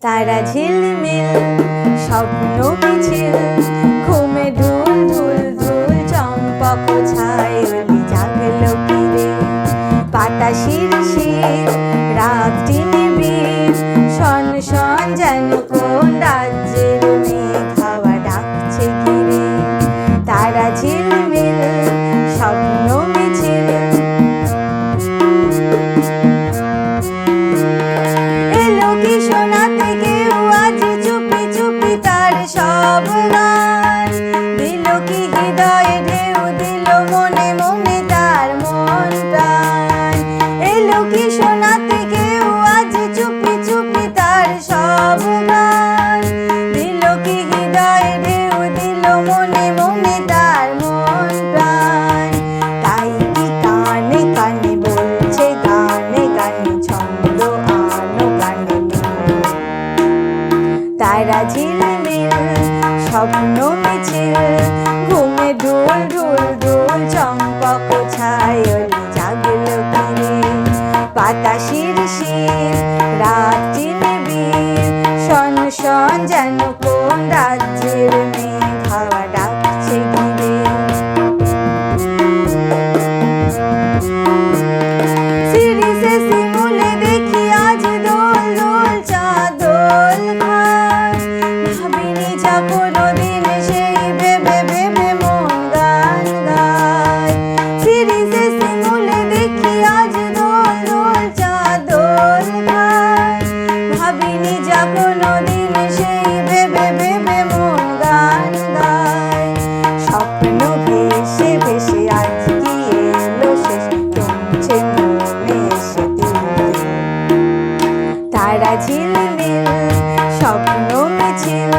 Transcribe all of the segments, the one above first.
তারা ঝিলমিল স্বপ্ন মিছিল, ঘুমে ঢুল ঢুল ঢুল চম্পক ছায়লি জাগলো কিরে। পাতা শিরশির রাতটি নিবিড়, শন শন যেন কোন রাজ্যের মেঘ হাওয়া ডাকছে ঘিরে। তারা ঝিলমিল স্বপ্ন মিছিল, এলো কি শোনাতে কেউ আজ চুপি চুপি তার সব গান। দিল কি হৃদয়ে ঢেউ দিল মনে মনে তার মন প্রাণ। এলো কি শোনাতে কেউ আজ চুপি চুপি তার সব গান। দিল কি হৃদয়ে ঢেউ দিল মনে মনে তার মন প্রাণ। তাই কি কানে কানে বলছে গানে গানে ছন্দ আনো গানে। তারা ঝিলমিল স্বপ্ন মিছিল, ঘুমে ঢুল ঢুল ঢুল চম্পক ছায়লি জাগলো কিরে। পাতা শিরশির রাতটি নিবিড়, শন শন যেন কোন রাজ্যের মেঘ হাওয়া ডাকছে ঘিরে। সিরিসে শিমুলে দেখি আজ দোল দোল চাঁদ দোল খায়। ভাবিনি যা কোনোদিন সেই ভেবে ভেবে মন গান গায়। সিরিসে শিমুলে দেখি আজ দোল দোল চাঁদ দোল খায়। ভাবিনি যা কোনোদিন সেই ভেবে ভেবে মন গান গায়। স্বপ্ন ভেসে ভেসে আজ কি এলো শেষ, জমছে মনে এসে দিল। তারা ঝিলমিল স্বপ্ন মিছিল,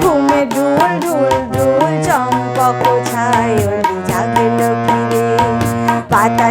ঘুমে ঢুল ঢুল ঢুল চম্পক ছায়লি জাগলো কিরে। পাতা